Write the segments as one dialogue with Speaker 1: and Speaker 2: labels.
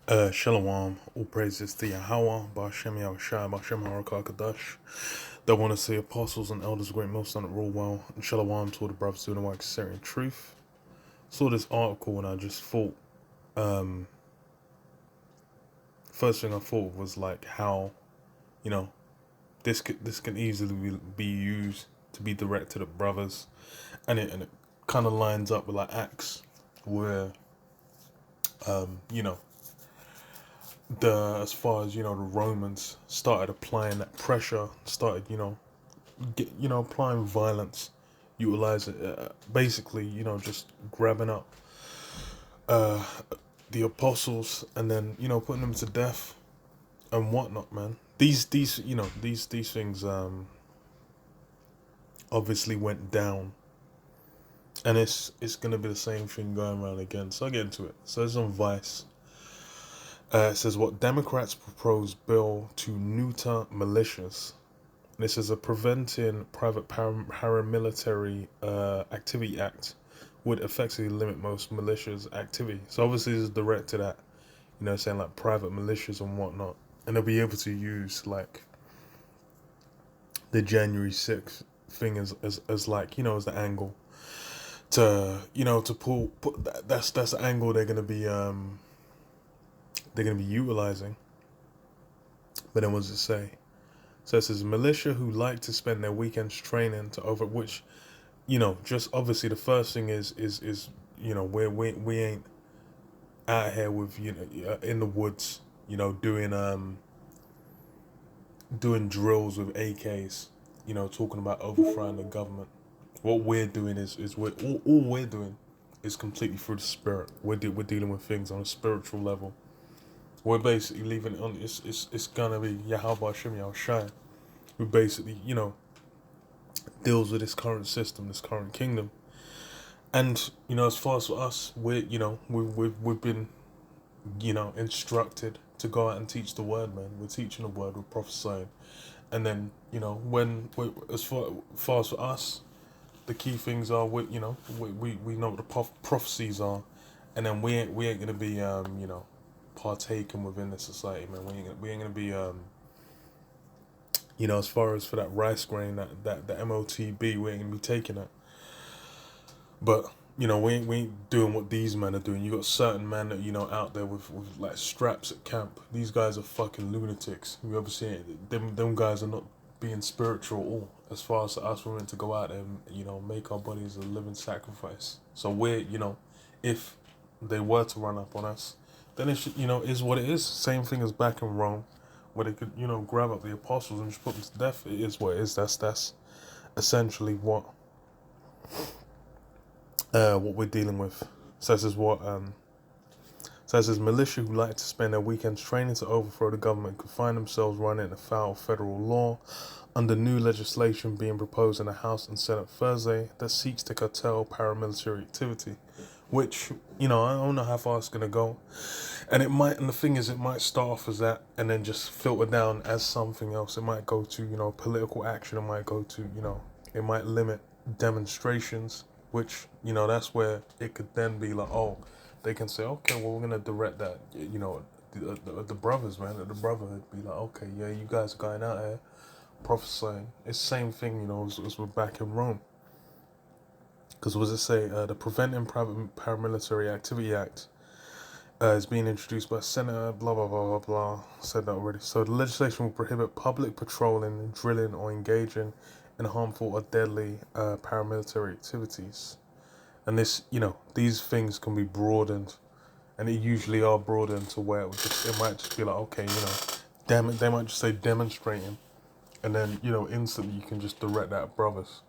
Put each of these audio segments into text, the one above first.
Speaker 1: Shalom, all praises to Yahweh, Ba'ashem Yahushai, Ba'ashem Harakakadash. That want to say apostles and elders, great most on it rule well, and Shalom to all the brothers doing the work concerning truth. Saw this article and I just thought, first thing I thought was like how, you know, this can easily be used to be directed at brothers, and it kind of lines up with like Acts, where, you know, the as far as the Romans started applying that pressure, started applying violence, utilize it, basically just grabbing up uh the apostles and then putting them to death and whatnot, man. These things obviously went down, and it's gonna be the same thing going around again. So I get into it. So it's on Vice. It says what Democrats propose bill to neuter militias. This is a Preventing Private Paramilitary Activity Act would effectively limit most militias' activity. So obviously this is directed at, saying like private militias and whatnot. And they'll be able to use like the January 6th thing as like, as the angle to, to put that's the angle they're gonna be utilizing. But then what does it say? So it says militia who like to spend their weekends training to over which, just obviously the first thing is we ain't out here with in the woods, doing drills with AKs, talking about overthrowing the government. What we're doing is all we're doing is completely through the spirit. We're dealing with things on a spiritual level. We're basically leaving it on. It's gonna be Yahweh Shem Yahushai, who basically deals with this current system, this current kingdom. And as far as for us, we've been instructed to go out and teach the word, man. We're teaching the word, we're prophesying, and then when as far as for us, the key things are we know what the prophecies are, and then we ain't gonna be partaking within the society, man. We ain't gonna be as far as for that rice grain, that the MOTB, we ain't gonna be taking it. But we ain't doing what these men are doing. You got certain men that out there with like straps at camp. These guys are fucking lunatics. We obviously them guys are not being spiritual at all. As far as us, we're meant to go out and make our bodies a living sacrifice. So we're if they were to run up on us, then it should is what it is. Same thing as back in Rome, where they could grab up the apostles and just put them to death. It is what it is. That's essentially what we're dealing with. So this is what so this is militia who like to spend their weekends training to overthrow the government could find themselves running afoul of federal law under new legislation being proposed in the House and Senate Thursday that seeks to curtail paramilitary activity. Which, I don't know how far it's gonna go. And the thing is, it might start off as that and then just filter down as something else. It might go to, political action. It might go to, it might limit demonstrations, which, that's where it could then be like, oh, they can say, okay, well, we're going to direct that, the brothers, man, the brotherhood be like, okay, yeah, you guys are going out here prophesying. It's the same thing, as we're back in Rome. Because what does it say? The Preventing Private Paramilitary Activity Act is being introduced by Senator blah blah blah blah blah. Said that already. So the legislation will prohibit public patrolling, drilling, or engaging in harmful or deadly paramilitary activities. And this, these things can be broadened, and it usually are broadened to where it might just be like, okay, damn it, they might just say demonstrating, and then instantly you can just direct that at brothers.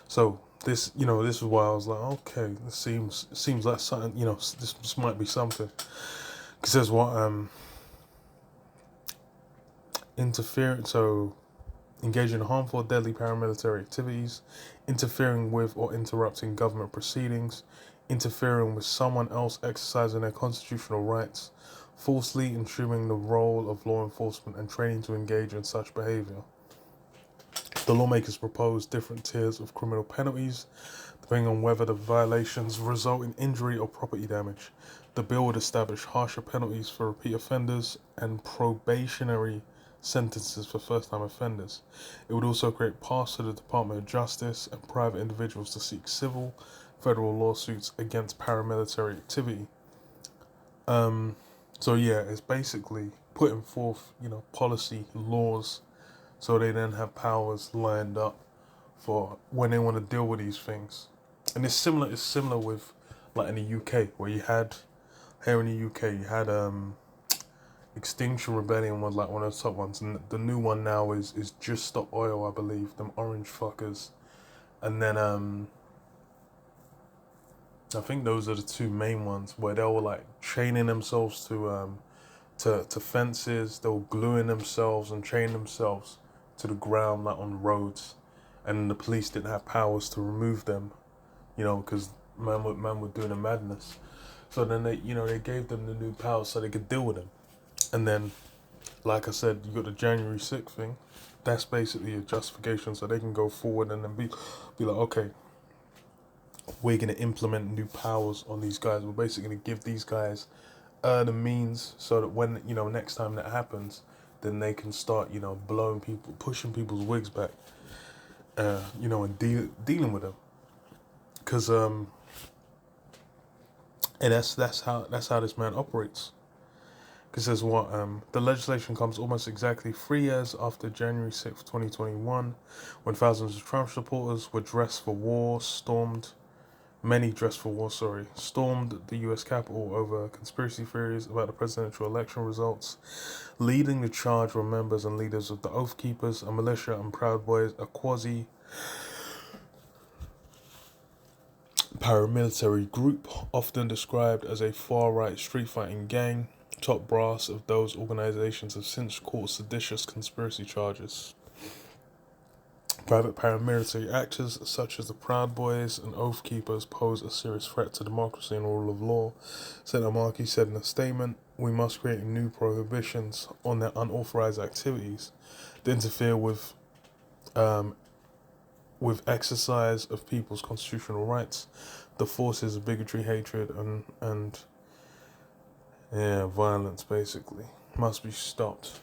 Speaker 1: So this is why I was like, okay, this seems like something, this might be something. It says what interference, so engaging in harmful or deadly paramilitary activities, interfering with or interrupting government proceedings, interfering with someone else exercising their constitutional rights, falsely assuming the role of law enforcement and training to engage in such behavior. The lawmakers proposed different tiers of criminal penalties, depending on whether the violations result in injury or property damage. The bill would establish harsher penalties for repeat offenders and probationary sentences for first-time offenders. It would also create paths to the Department of Justice and private individuals to seek civil federal lawsuits against paramilitary activity. So yeah, it's basically putting forth, policy laws, so they then have powers lined up for when they want to deal with these things. And it's similar. It's similar with like in the UK, where you had here in the UK you had Extinction Rebellion was like one of the top ones, and the new one now is Just Stop Oil, I believe, them orange fuckers. And then I think those are the two main ones where they were like chaining themselves to fences. They were gluing themselves and chaining themselves to the ground like on roads, and the police didn't have powers to remove them, because man were doing a madness. So then they gave them the new powers so they could deal with them. And then, like I said, you got the January 6th thing. That's basically a justification so they can go forward and then be like, okay, we're going to implement new powers on these guys. We're basically going to give these guys the means so that when, next time that happens, then they can start, blowing people, pushing people's wigs back, and dealing with them. Because, and that's how this man operates. It says what the legislation comes almost exactly 3 years after January 6th, 2021, when thousands of Trump supporters were stormed the U.S. Capitol over conspiracy theories about the presidential election results. Leading the charge were members and leaders of the Oath Keepers, a militia, and Proud Boys, a quasi-paramilitary group, often described as a far-right street-fighting gang. Top brass of those organizations have since caught seditious conspiracy charges. Private paramilitary actors such as the Proud Boys and Oath Keepers pose a serious threat to democracy and rule of law, Senator Markey said in a statement. We must create new prohibitions on their unauthorized activities that interfere with exercise of people's constitutional rights. The forces of bigotry, hatred, and violence basically must be stopped.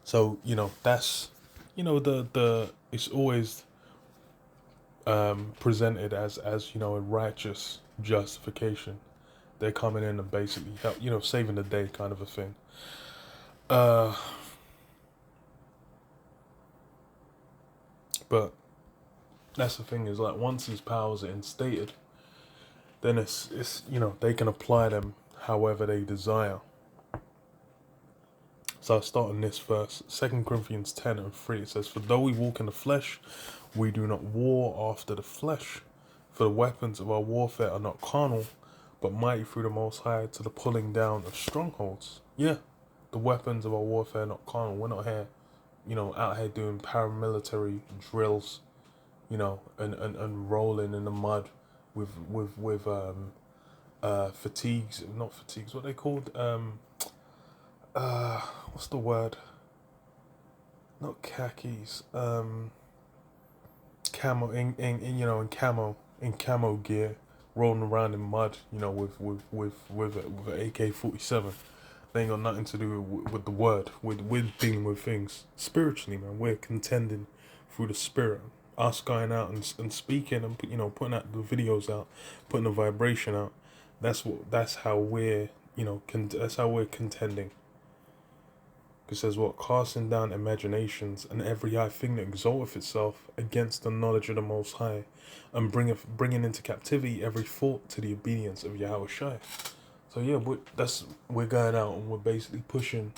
Speaker 1: So that's the it's always presented as a righteous justification. They're coming in and basically help, saving the day kind of a thing. But that's the thing, is like once these powers are instated, then it's they can apply them however they desire. So I'll start on this verse, 2 Corinthians 10:3. It says, for though we walk in the flesh, we do not war after the flesh. For the weapons of our warfare are not carnal, but mighty through the Most High to the pulling down of strongholds. Yeah, the weapons of our warfare are not carnal. We're not here, out here doing paramilitary drills, and rolling in the mud with fatigues, not fatigues, what they called, what's the word? Not khakis, camo in camo gear, rolling around in mud, with an AK-47. They ain't got nothing to do with the word. We're dealing with things spiritually, man. We're contending through the spirit. Us going out and speaking and putting out the videos out, putting the vibration out. That's how we're that's how we're contending. It says what? Casting down imaginations and every high thing that exalteth itself against the knowledge of the Most High, and bringing into captivity every thought to the obedience of Yahweh Shai. So yeah, we're going out and we're basically pushing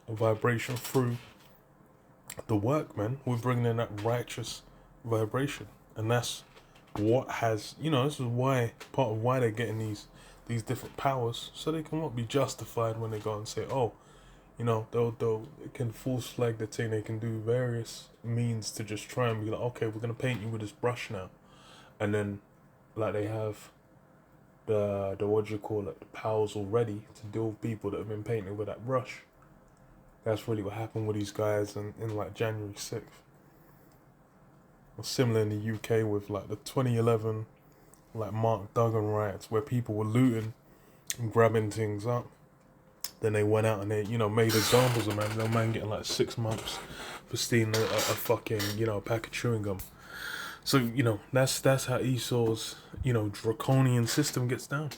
Speaker 1: a vibration through the work, man. We're bringing in that righteous vibration, and that's what has this is why part of why they're getting these different powers, so they can be justified when they go and say, oh, they'll can false flag the thing. They can do various means to just try and be like, okay, we're gonna paint you with this brush now, and then like they have the what do you call it, the powers already to deal with people that have been painted with that brush. That's really what happened with these guys in like January 6th. Or similar in the UK with like the 2011 like Mark Duggan riots, where people were looting grabbing things up. Then they went out and they, made examples of man. No man getting like 6 months for stealing a fucking, pack of chewing gum. So, that's how Esau's, draconian system gets down.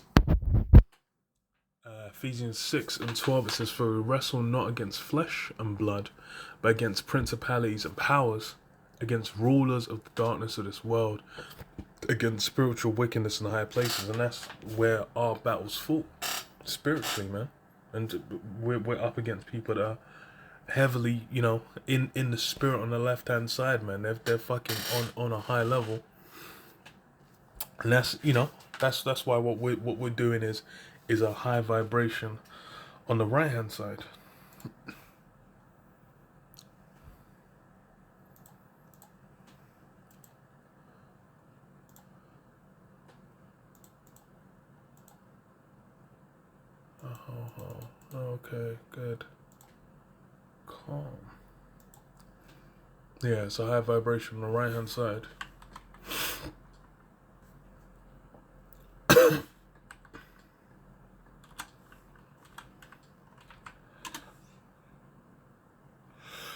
Speaker 1: Ephesians 6:12, it says, "For we wrestle not against flesh and blood, but against principalities and powers, against rulers of the darkness of this world, against spiritual wickedness in the high places." And that's where our battles fought, spiritually, man. And we're up against people that are heavily, in the spirit on the left hand side, man. They're fucking on a high level. And that's why what we're doing is a high vibration on the right hand side. Okay, good. Calm. Yeah, it's a high vibration on the right hand side.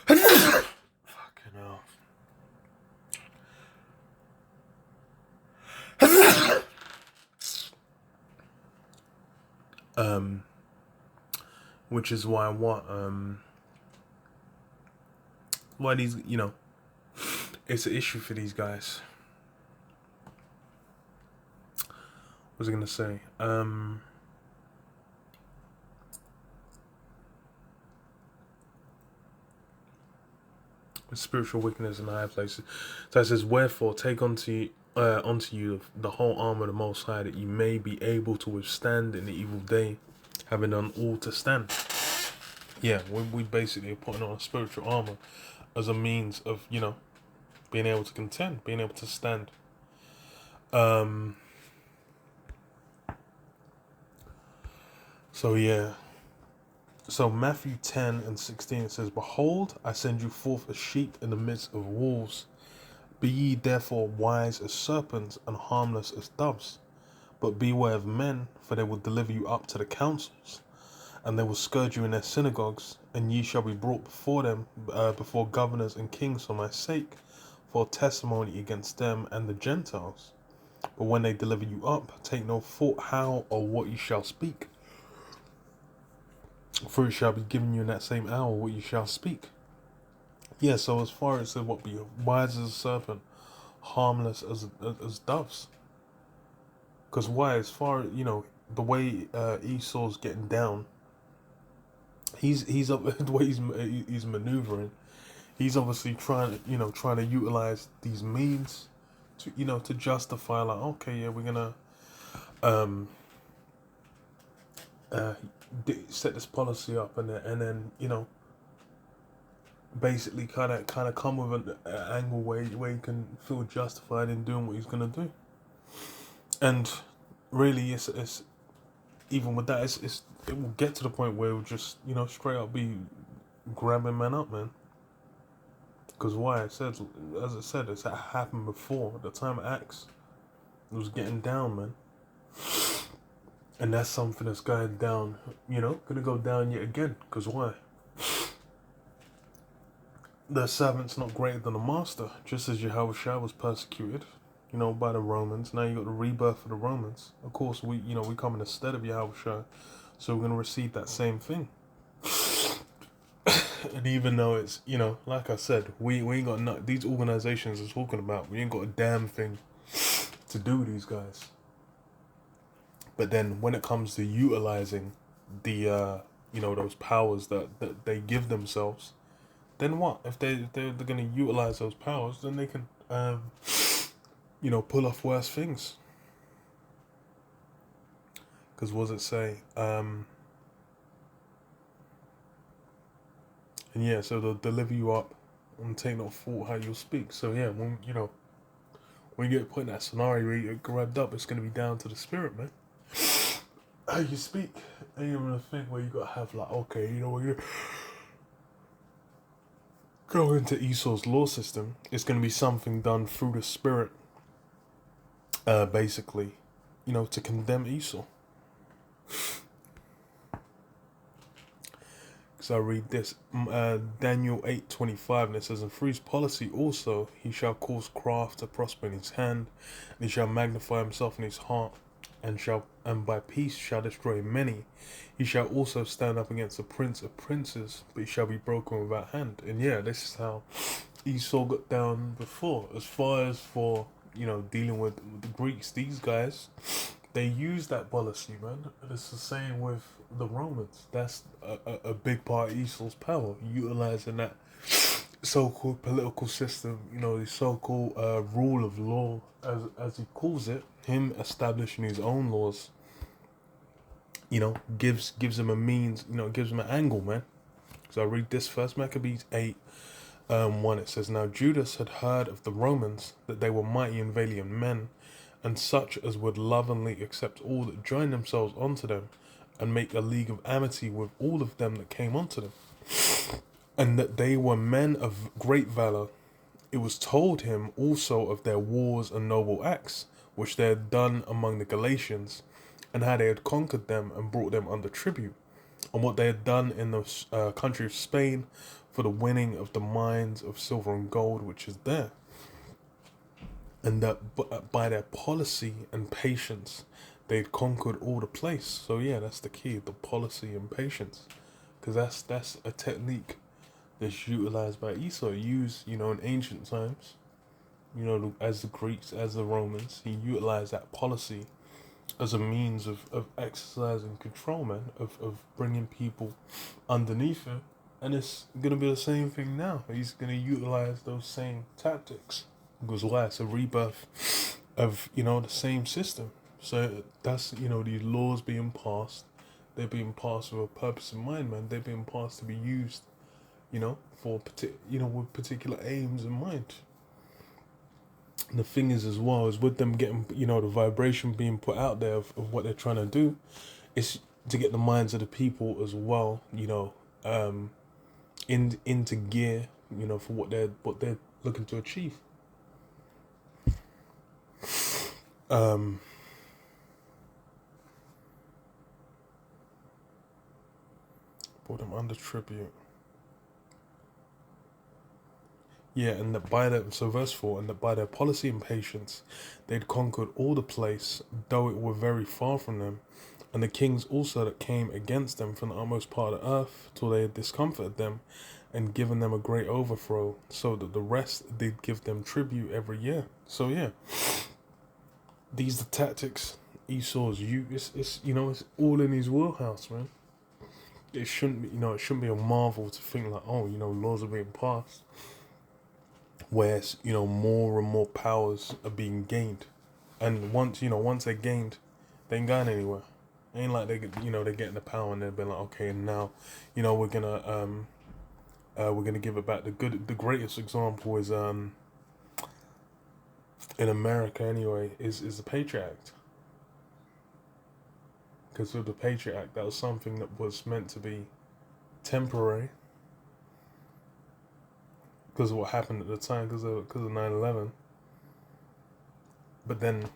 Speaker 1: Fucking hell. Which is why why these, it's an issue for these guys. What was I gonna say? Spiritual wickedness in the high places. So it says, "Wherefore take onto you the whole armor of the Most High, that you may be able to withstand in the evil day, having done all to stand." Yeah, we basically are putting on a spiritual armor as a means of, being able to contend, being able to stand. So yeah. So Matthew 10:16, it says, "Behold, I send you forth as sheep in the midst of wolves. Be ye therefore wise as serpents and harmless as doves. But beware of men, for they will deliver you up to the councils, and they will scourge you in their synagogues, and ye shall be brought before them, before governors and kings for my sake, for testimony against them and the Gentiles. But when they deliver you up, take no thought how or what you shall speak. For it shall be given you in that same hour what you shall speak." Yeah, so as far as what, be wise as a serpent, harmless as doves. Because why? As far the way Esau's getting down, he's up the way he's maneuvering. He's obviously trying to utilize these means to justify, like, okay, yeah, we're gonna set this policy up, and then basically kind of come with an angle where he can feel justified in doing what he's gonna do. And really, it's even with that, it will get to the point where it will just straight up be grabbing men up, man. Because why? As I said, it's happened before. At the time of Acts, it was getting down, man. And that's something that's going down, gonna go down yet again. Because why? The servant's not greater than the master. Just as Yahushua was persecuted, by the Romans. Now you got the rebirth of the Romans. Of course, we come instead of Yahushua, so we're gonna receive that same thing. And even though it's, like I said, we ain't got these organizations are talking about. We ain't got a damn thing to do with these guys. But then when it comes to utilizing the those powers that they give themselves, then what? If they're gonna utilize those powers, then they can pull off worse things. Because what does it say? And yeah, so they'll deliver you up and take no thought how you'll speak. So yeah, when you get put in that scenario where you get grabbed up, it's gonna be down to the spirit, man. How you speak. Ain't even a thing where you gotta have, like, okay, when you go into Esau's law system, it's gonna be something done through the spirit, basically, to condemn Esau. So I read this, Daniel 8:25, and it says, "And through his policy also he shall cause craft to prosper in his hand, and he shall magnify himself in his heart, and by peace shall destroy many. He shall also stand up against the prince of princes, but he shall be broken without hand." And yeah, this is how Esau got down before. As far as for dealing with the Greeks, these guys, they use that policy, man. And it's the same with the Romans. That's a big part of Esau's power, utilizing that so-called political system, the so-called rule of law, as he calls it. Him establishing his own laws, gives him a means, gives him an angle, man. So I read this first, Maccabees 8, 1. It says, "Now Judas had heard of the Romans, that they were mighty and valiant men, and such as would lovingly accept all that joined themselves unto them, and make a league of amity with all of them that came unto them, and that they were men of great valour. It was told him also of their wars and noble acts, which they had done among the Galatians, and how they had conquered them and brought them under tribute, and what they had done in the country of Spain for the winning of the mines of silver and gold which is there, and that by their policy and patience they had conquered all the place." So yeah, that's the key, the policy and patience, because that's a technique that's utilized by Esau, used in ancient times, as the Greeks, as the Romans. He utilized that policy as a means of exercising control, man, of bringing people underneath him. And it's going to be the same thing now. He's going to utilize those same tactics. Because why? It's a rebirth of, the same system. So that's, these laws being passed. They're being passed with a purpose in mind, man. They're being passed to be used, for, with particular aims in mind. And the thing is, as well, is with them getting, the vibration being put out there of what they're trying to do, is to get the minds of the people as well, into gear, for what they're looking to achieve. Put them under tribute. Yeah, and that verse 4, and that by their policy and patience they'd conquered all the place, though it were very far from them, and the kings also that came against them from the utmost part of the earth, till they had discomfited them, and given them a great overthrow, so that the rest did give them tribute every year. So yeah, these are the tactics Esau's use. It's all in his wheelhouse, man. It shouldn't be, it shouldn't be a marvel to think like, oh, laws are being passed, where more and more powers are being gained, and once they're gained, they ain't going anywhere. It ain't like they're getting the power and they've been like, okay, now we're gonna give it back. The greatest example is in America anyway is the Patriot Act, because with the Patriot Act, that was something that was meant to be temporary because of what happened at the time, because of 9/11. But then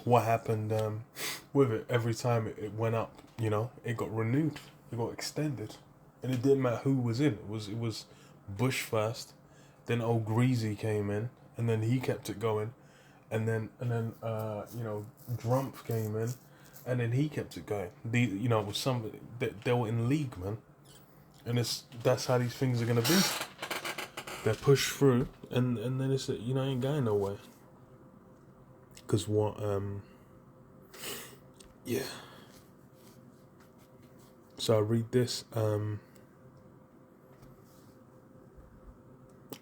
Speaker 1: what happened with it, every time it went up, it got renewed, it got extended, and it didn't matter who was in. It was Bush first, then old Greasy came in, and then he kept it going, and then Trump came in, and then he kept it going. It was somebody that they were in league, man, and that's how these things are gonna be. They're pushed through, and then it's ain't going nowhere. Cause what yeah. So I read this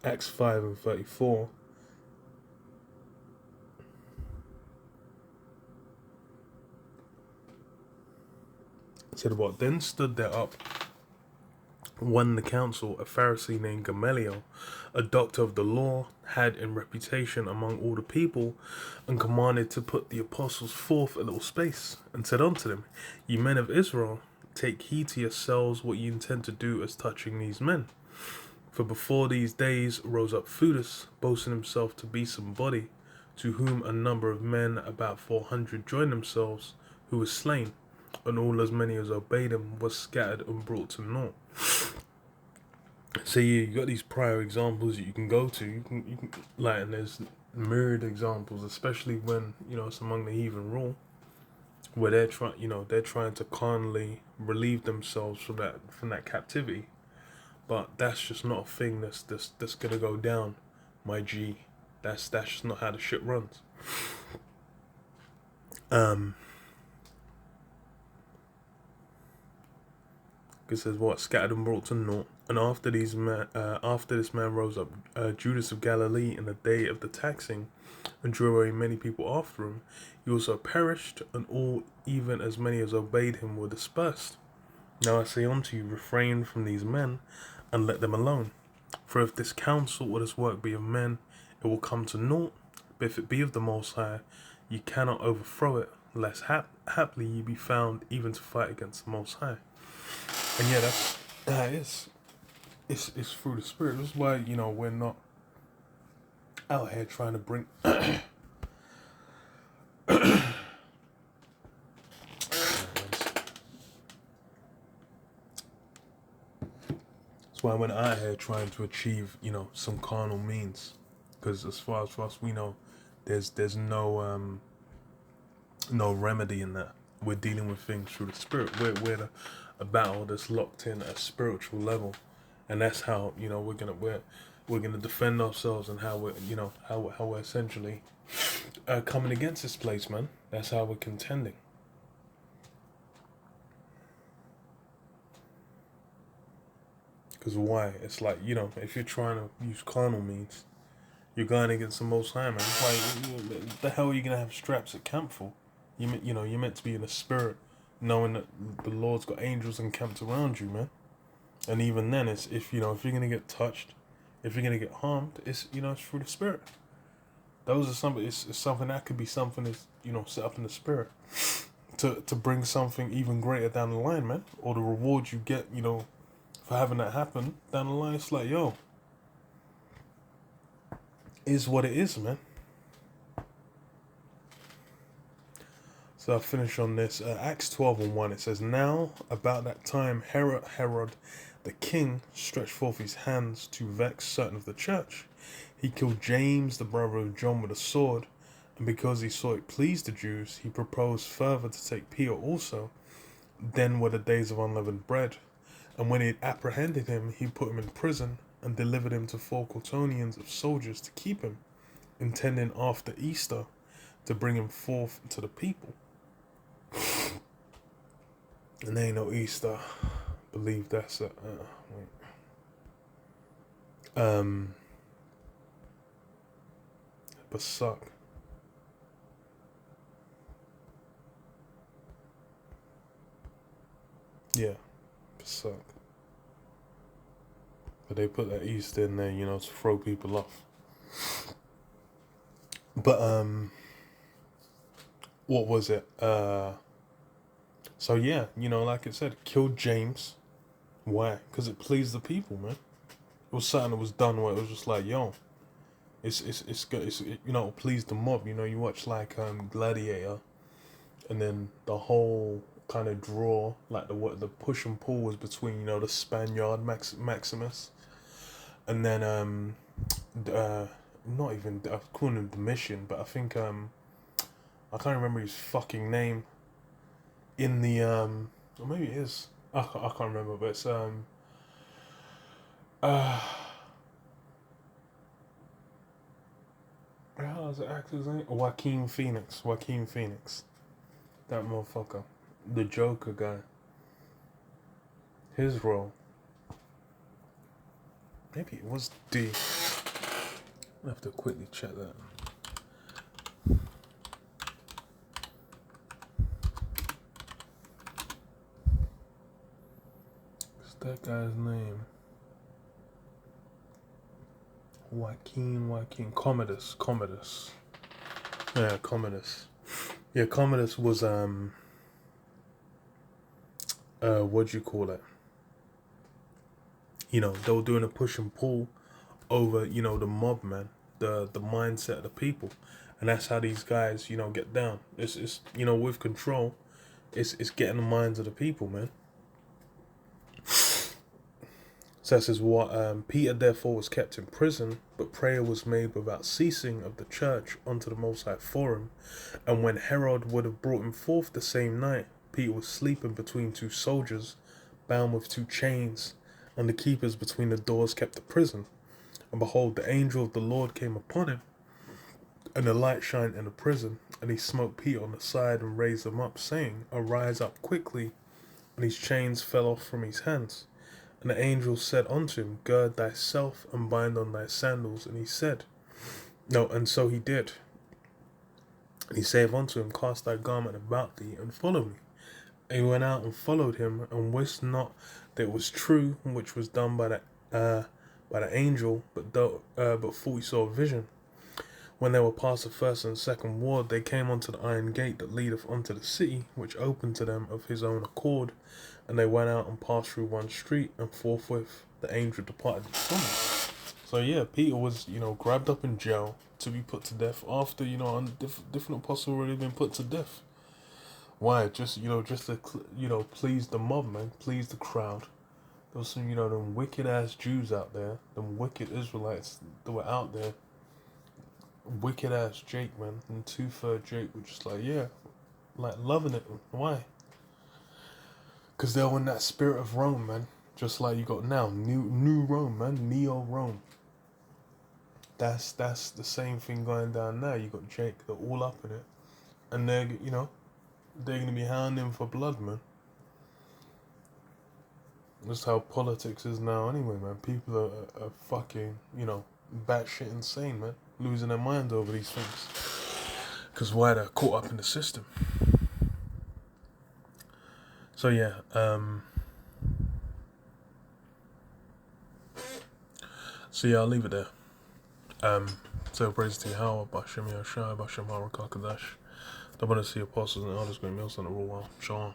Speaker 1: Acts 5:34. It said, "What then stood there up one in the council, a Pharisee named Gamaliel, a doctor of the law, had in reputation among all the people, and commanded to put the apostles forth a little space, and said unto them, Ye men of Israel, take heed to yourselves what ye intend to do as touching these men. For before these days rose up Theudas, boasting himself to be somebody, to whom a number of men, about 400, joined themselves, who was slain, and all as many as obeyed him was scattered and brought to naught. So yeah, you got these prior examples that you can go to. You can like, and there's myriad examples, especially when it's among the heathen rule, where they're trying to carnally relieve themselves from that captivity. But that's just not a thing that's gonna go down, my G. That's just not how the shit runs. It says what? Scattered and brought to naught. And after this man rose up, Judas of Galilee, in the day of the taxing, and drew away many people after him. He also perished, and all, even as many as obeyed him, were dispersed. Now I say unto you, refrain from these men, and let them alone. For if this counsel or this work be of men, it will come to naught. But if it be of the Most High, you cannot overthrow it, lest haply ye be found even to fight against the Most High. And yeah, that's it's through the Spirit. That's why we're not out here trying to bring. That's why we're not out here trying to achieve some carnal means, because as far as we know, there's no remedy in that. We're dealing with things through the Spirit. We're a battle that's locked in at a spiritual level, and that's how we're gonna defend ourselves, and how we're essentially coming against this place, man. That's how we're contending. Because why? It's like if you're trying to use carnal means, you're going against the Most High, man. Like, the hell are you gonna have straps at camp for? You're meant to be in the Spirit, knowing that the Lord's got angels encamped around you, man. And even then, it's if you're gonna get touched, if you're gonna get harmed, it's it's through the Spirit. Those are something. It's something that could be something that's set up in the Spirit to bring something even greater down the line, man. Or the reward you get, for having that happen down the line. It's like, yo, is what it is, man. So I'll finish on this. Acts 12:1. It says, now about that time Herod the king stretched forth his hands to vex certain of the church. He killed James, the brother of John, with a sword, and because he saw it pleased the Jews, he proposed further to take Peter also. Then were the days of unleavened bread. And when he had apprehended him, he put him in prison, and delivered him to 4 quaternions of soldiers to keep him, intending after Easter to bring him forth to the people. And there ain't no Easter. I believe that's wait. Basak. Yeah, Basak. But they put that Easter in there, to throw people off. But what was it? So yeah, like I said, killed James. Why? Because it pleased the people, man. It was something that was done where it was just like, yo, it's good. It pleased the mob. You watch like Gladiator, and then the whole kind of draw, like the push and pull was between the Spaniard Maximus, and then not even I was calling him Domitian, but I think I can't remember his fucking name. In the or maybe it is. I can't remember, but it's how's the actor's name? Joaquin Phoenix. That motherfucker. The Joker guy. His role. Maybe it was D. I have to quickly check that. What's that guy's name? Joaquin. Commodus. Yeah, Commodus. Yeah, Commodus was what'd you call it? They were doing a push and pull over, the mob, man, the mindset of the people, and that's how these guys, get down. It's with control, it's getting the minds of the people, man. So this is what Peter therefore was kept in prison, but prayer was made without ceasing of the church unto the Most High for him. And when Herod would have brought him forth the same night, Peter was sleeping between two soldiers, bound with two chains, and the keepers between the doors kept the prison. And behold, the angel of the Lord came upon him, and the light shined in the prison, and he smote Peter on the side and raised him up, saying, Arise up quickly. And his chains fell off from his hands. And the angel said unto him, Gird thyself and bind on thy sandals. And he said, No, and so he did. And he saith unto him, Cast thy garment about thee, and follow me. And he went out and followed him, and wist not that it was true, which was done by the angel, but thought he saw a vision. When they were past the first and second ward, they came unto the iron gate that leadeth unto the city, which opened to them of his own accord. And they went out and passed through one street, and forthwith the angel departed from them. So yeah, Peter was, grabbed up in jail to be put to death after, different apostles already been put to death. Why? Just to, please the mob, man, please the crowd. There was some, them wicked ass Jews out there, them wicked Israelites that were out there. Wicked ass Jake, man, and 2/3 Jake were just loving it. Why? Because they were in that spirit of Rome, man. Just like you got now, new Rome, man, Neo Rome. That's the same thing going down now. You got Jake, they're all up in it, and they're gonna be hounding for blood, man. That's how politics is now, anyway, man. People are fucking, batshit insane, man. Losing their mind over these things. Because why? They're caught up in the system. So yeah, I'll leave it there. So praise to Yahweh, Bashem Yashai, Bashem Harakakadash. Don't want to see apostles and elders going mills on the rule well. Shalom.